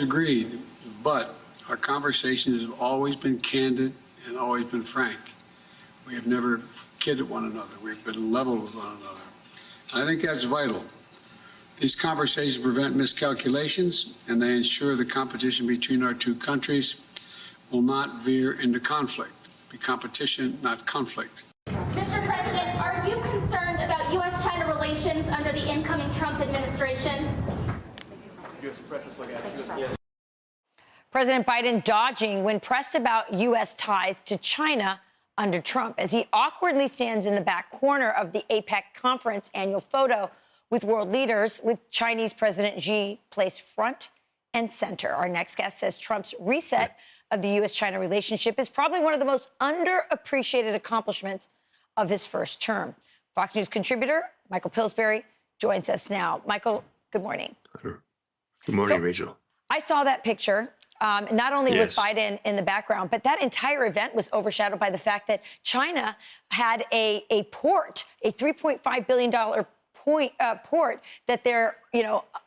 agreed, but our conversations have always been candid and always been frank. We have never kidded one another. We've been level with one another. I think that's vital. These conversations prevent miscalculations, and they ensure the competition between our two countries will not veer into conflict. Be competition, not conflict. Mr. President, are you concerned about U.S.-China relations under the incoming Trump administration? President Biden dodging when pressed about U.S. ties to China under Trump as he awkwardly stands in the back corner of the APEC conference annual photo with world leaders, with Chinese President Xi placed front and center. Our next guest says Trump's reset of the U.S.-China relationship is probably one of the most underappreciated accomplishments of his first term. Fox News contributor Michael Pillsbury joins us now. Michael, good morning. Good morning, Rachel. I saw that picture. Not only was Biden in the background, but that entire event was overshadowed by the fact that China had a port, a $3.5 billion port that they're,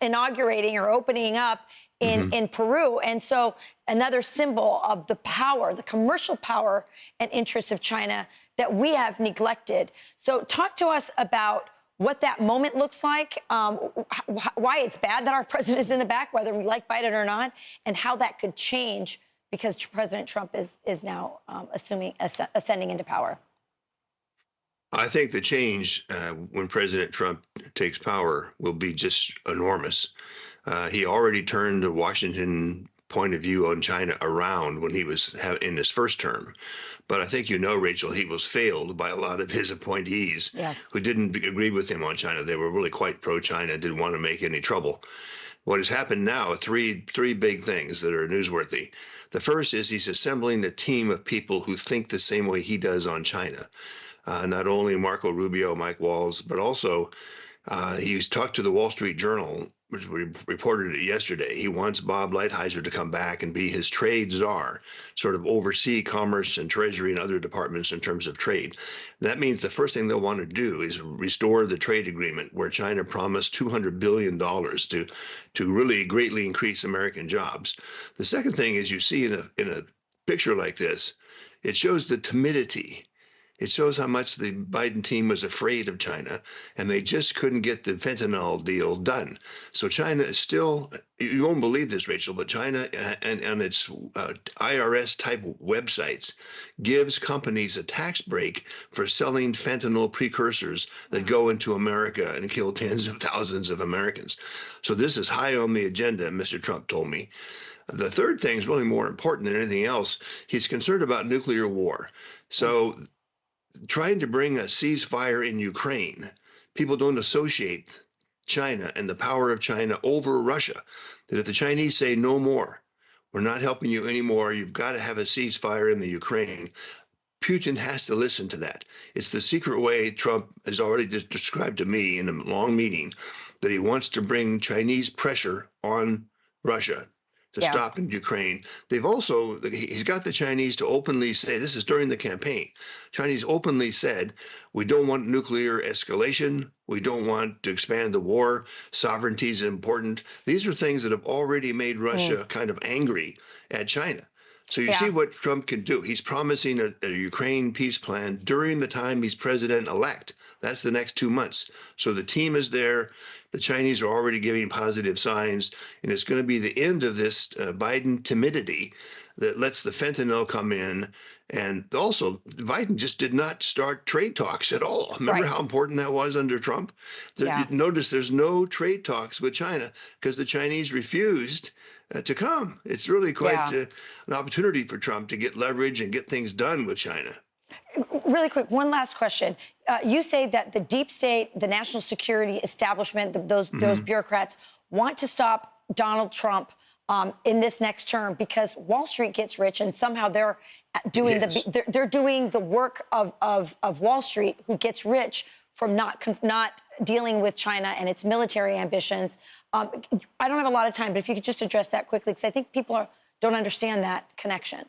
inaugurating or opening up in Peru. And so another symbol of the power, the commercial power and interests of China that we have neglected. So talk to us about what that moment looks like, why it's bad that our president is in the back, whether we like Biden or not, and how that could change because President Trump is now ascending into power. I think the change when President Trump takes power will be just enormous. He already turned the Washington point of view on China around when he was in his first term. But I think Rachel, he was failed by a lot of his appointees who didn't agree with him on China. They were really quite pro-China, didn't want to make any trouble. What has happened now, three big things that are newsworthy. The first is he's assembling a team of people who think the same way he does on China. Not only Marco Rubio, Mike Waltz, but also he's talked to the Wall Street Journal, which reported it yesterday. He wants Bob Lighthizer to come back and be his trade czar, sort of oversee commerce and treasury and other departments in terms of trade. That means the first thing they'll want to do is restore the trade agreement where China promised $200 billion to really greatly increase American jobs. The second thing is you see in a picture like this, it shows the timidity. It shows how much the Biden team was afraid of China, and they just couldn't get the fentanyl deal done. So China is still, you won't believe this, Rachel, but China and its IRS-type websites gives companies a tax break for selling fentanyl precursors that go into America and kill tens of thousands of Americans. So this is high on the agenda, Mr. Trump told me. The third thing is really more important than anything else. He's concerned about nuclear war. So trying to bring a ceasefire in Ukraine, people don't associate China and the power of China over Russia. That if the Chinese say no more, we're not helping you anymore, you've got to have a ceasefire in the Ukraine, Putin has to listen to that. It's the secret way Trump has already described to me in a long meeting that he wants to bring Chinese pressure on Russia to stop in Ukraine. They've also, he's got the Chinese to openly say, this is during the campaign, Chinese openly said, we don't want nuclear escalation. We don't want to expand the war. Sovereignty is important. These are things that have already made Russia kind of angry at China. So you see what Trump can do. He's promising a Ukraine peace plan during the time he's president-elect. That's the next 2 months. So the team is there. The Chinese are already giving positive signs, and it's going to be the end of this Biden timidity that lets the fentanyl come in. And also, Biden just did not start trade talks at all. Remember how important that was under Trump? Notice there's no trade talks with China because the Chinese refused to come. It's really quite an opportunity for Trump to get leverage and get things done with China. Really quick, one last question. You say that the deep state, the national security establishment, those bureaucrats want to stop Donald Trump in this next term because Wall Street gets rich and somehow they're doing they're doing the work of Wall Street, who gets rich from not dealing with China and its military ambitions. I don't have a lot of time, but if you could just address that quickly, because I think people don't understand that connection.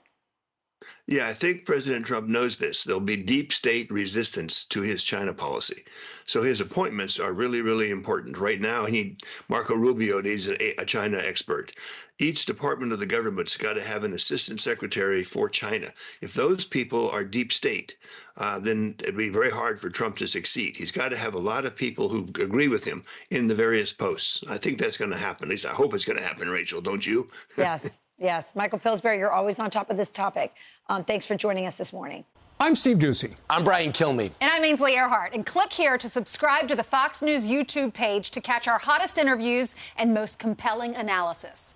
Yeah, I think President Trump knows this. There'll be deep state resistance to his China policy. So his appointments are really, really important. Right now, Marco Rubio needs a China expert. each department of the government's got to have an assistant secretary for China. If those people are deep state, then it'd be very hard for Trump to succeed. He's got to have a lot of people who agree with him in the various posts. I think that's going to happen. At least I hope it's going to happen, Rachel, don't you? Yes, yes. Michael Pillsbury, you're always on top of this topic. Thanks for joining us this morning. I'm Steve Doocy. I'm Brian Kilmeade. And I'm Ainsley Earhart. And click here to subscribe to the Fox News YouTube page to catch our hottest interviews and most compelling analysis.